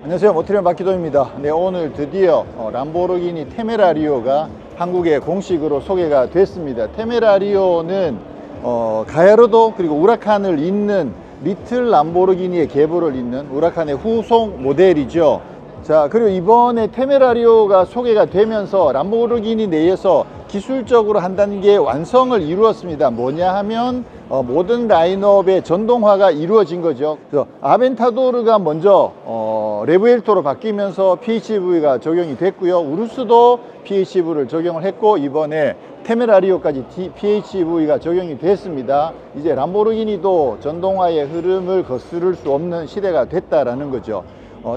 안녕하세요, 모트리언 박기동입니다. 네, 오늘 드디어 람보르기니 테메라리오가 한국에 공식으로 소개가 됐습니다. 테메라리오는 가야로도 그리고 우라칸을 잇는 리틀 람보르기니의 계보를 잇는 우라칸의 후속 모델이죠. 자, 그리고 이번에 테메라리오가 소개가 되면서 람보르기니 내에서 기술적으로 한 단계 완성을 이루었습니다. 뭐냐 하면 모든 라인업의 전동화가 이루어진 거죠. 그래서 아벤타도르가 먼저 레브엘토로 바뀌면서 PHEV가 적용이 됐고요. 우루스도 PHEV를 적용을 했고, 이번에 테메라리오까지 PHEV가 적용이 됐습니다. 이제 람보르기니도 전동화의 흐름을 거스를 수 없는 시대가 됐다라는 거죠.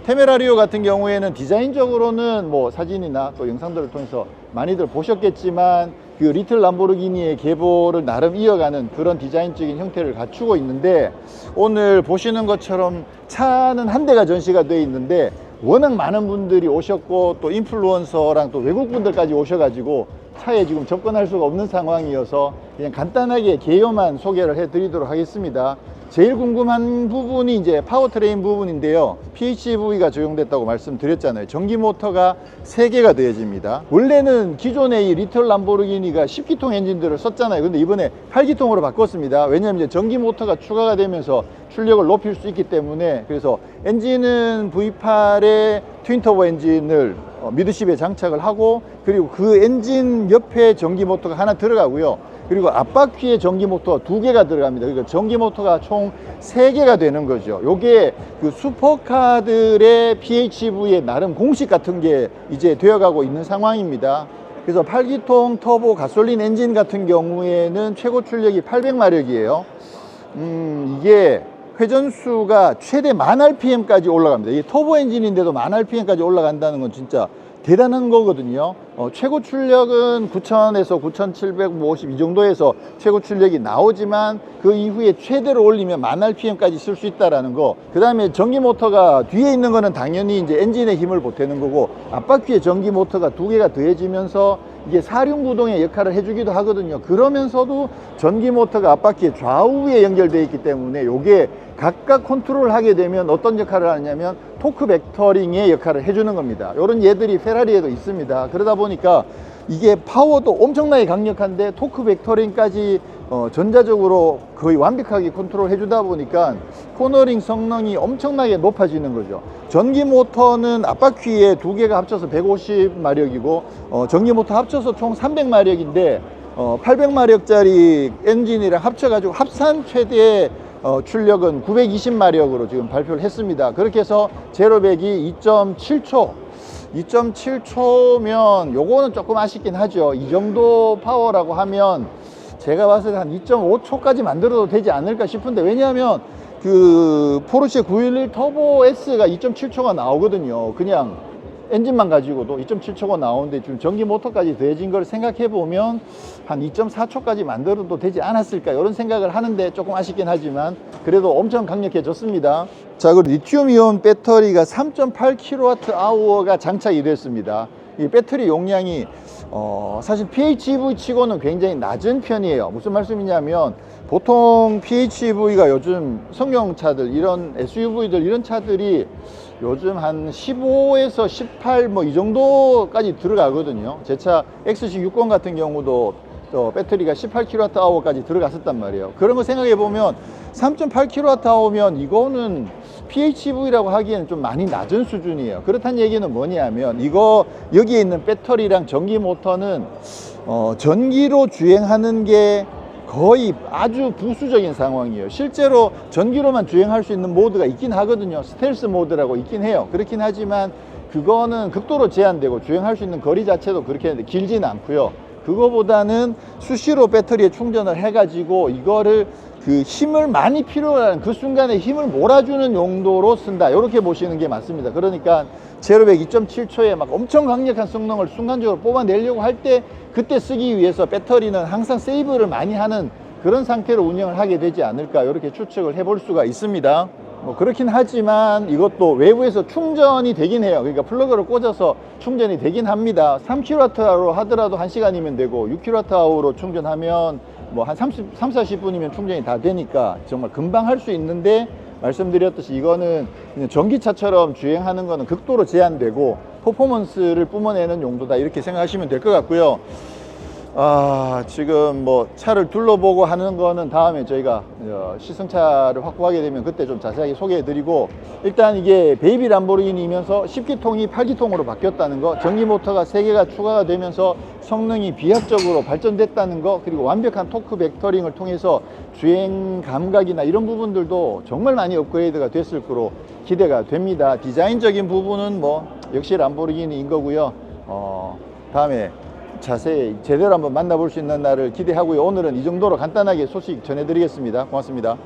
테메라리오 같은 경우에는 디자인적으로는 뭐 사진이나 또 영상들을 통해서 많이들 보셨겠지만 그 리틀 람보르기니의 계보를 나름 이어가는 그런 디자인적인 형태를 갖추고 있는데, 오늘 보시는 것처럼 차는 한 대가 전시가 되어 있는데 워낙 많은 분들이 오셨고 또 인플루언서랑 또 외국 분들까지 오셔가지고 차에 지금 접근할 수가 없는 상황이어서 그냥 간단하게 개요만 소개를 해 드리도록 하겠습니다. 제일 궁금한 부분이 이제 파워트레인 부분인데요. PHEV가 적용됐다고 말씀드렸잖아요. 전기 모터가 3개가 되어집니다. 원래는 기존의 이 리틀 람보르기니가 10기통 엔진들을 썼잖아요. 근데 이번에 8기통으로 바꿨습니다. 왜냐하면 이제 전기 모터가 추가가 되면서 출력을 높일 수 있기 때문에. 그래서 엔진은 V8의 트윈터보 엔진을 미드십에 장착을 하고, 그리고 그 엔진 옆에 전기 모터가 하나 들어가고요. 그리고 앞바퀴에 전기 모터가 2개가 들어갑니다. 그러니까 전기 모터가 총 3개가 되는 거죠. 요게 그 슈퍼카들의 PHEV의 나름 공식 같은 게 이제 되어가고 있는 상황입니다. 그래서 8기통 터보 가솔린 엔진 같은 경우에는 최고 출력이 800마력이에요. 이게 회전수가 최대 1000rpm까지 올라갑니다. 이게 터보 엔진인데도 1000rpm까지 올라간다는 건 진짜 대단한 거거든요. 최고 출력은 9000에서 9750 이 정도에서 최고 출력이 나오지만 그 이후에 최대로 올리면 1000rpm까지 쓸 수 있다라는 거. 그 다음에 전기 모터가 뒤에 있는 거는 당연히 이제 엔진의 힘을 보태는 거고, 앞바퀴에 전기 모터가 2개가 더해지면서 이게 사륜구동의 역할을 해주기도 하거든요. 그러면서도 전기 모터가 앞바퀴에 좌우에 연결되어 있기 때문에 요게 각각 컨트롤을 하게 되면 어떤 역할을 하냐면 토크 벡터링의 역할을 해주는 겁니다. 이런 예들이 페라리에도 있습니다. 그러다 보니까 이게 파워도 엄청나게 강력한데 토크 벡터링까지 전자적으로 거의 완벽하게 컨트롤 해주다 보니까 코너링 성능이 엄청나게 높아지는 거죠. 전기 모터는 앞바퀴에 2개가 합쳐서 150마력이고 전기 모터 합쳐서 총 300마력인데 800마력짜리 엔진이랑 합쳐가지고 합산 최대 출력은 920마력으로 지금 발표를 했습니다. 그렇게 해서 제로 100이 2.7초 2.7초면 요거는 조금 아쉽긴 하죠. 이 정도 파워라고 하면 제가 봤을 때 한 2.5초까지 만들어도 되지 않을까 싶은데, 왜냐하면 그 포르쉐 911 터보 S가 2.7초가 나오거든요. 그냥 엔진만 가지고도 2.7초가 나오는데 지금 전기 모터까지 더해진 걸 생각해 보면 한 2.4초까지 만들어도 되지 않았을까, 이런 생각을 하는데 조금 아쉽긴 하지만 그래도 엄청 강력해졌습니다. 자, 그리고 리튬이온 배터리가 3.8kWh가 장착이 됐습니다. 이 배터리 용량이 사실 PHEV 치고는 굉장히 낮은 편이에요. 무슨 말씀이냐면 보통 PHEV가 요즘 성용차들, 이런 SUV들, 이런 차들이 요즘 한 15에서 18 뭐 이 정도까지 들어가거든요. 제 차 XC60 같은 경우도 배터리가 18kWh까지 들어갔었단 말이에요. 그런 거 생각해 보면 3.8kWh면 이거는 PHEV라고 하기에는 좀 많이 낮은 수준이에요. 그렇다는 얘기는 뭐냐면 여기에 있는 배터리랑 전기 모터는 전기로 주행하는 게 거의 아주 부수적인 상황이에요. 실제로 전기로만 주행할 수 있는 모드가 있긴 하거든요. 스텔스 모드라고 있긴 해요. 그렇긴 하지만 그거는 극도로 제한되고 주행할 수 있는 거리 자체도 그렇게 길지는 않고요. 그거보다는 수시로 배터리에 충전을 해가지고 이거를 그 힘을 많이 필요로 하는 그 순간에 힘을 몰아주는 용도로 쓴다, 이렇게 보시는 게 맞습니다. 그러니까 제로백 2.7초에 막 엄청 강력한 성능을 순간적으로 뽑아내려고 할 때 그때 쓰기 위해서 배터리는 항상 세이브를 많이 하는 그런 상태로 운영을 하게 되지 않을까, 이렇게 추측을 해볼 수가 있습니다. 뭐 그렇긴 하지만 이것도 외부에서 충전이 되긴 해요. 그러니까 플러그를 꽂아서 충전이 되긴 합니다. 3kWh로 하더라도 1시간이면 되고 6kWh로 충전하면 뭐 한 40분이면 충전이 다 되니까 정말 금방 할 수 있는데 말씀드렸듯이 이거는 그냥 전기차처럼 주행하는 거는 극도로 제한되고 퍼포먼스를 뿜어내는 용도다, 이렇게 생각하시면 될 것 같고요. 지금 뭐 차를 둘러보고 하는 거는 다음에 저희가 시승차를 확보하게 되면 그때 좀 자세하게 소개해 드리고, 일단 이게 베이비 람보르기니이면서 10기통이 8기통으로 바뀌었다는 거, 전기 모터가 3개가 추가가 되면서 성능이 비약적으로 발전됐다는 거, 그리고 완벽한 토크 벡터링을 통해서 주행 감각이나 이런 부분들도 정말 많이 업그레이드가 됐을 거로 기대가 됩니다. 디자인적인 부분은 뭐 역시 람보르기니인 거고요. 다음에 자세히 제대로 한번 만나볼 수 있는 날을 기대하고요. 오늘은 이 정도로 간단하게 소식 전해드리겠습니다. 고맙습니다.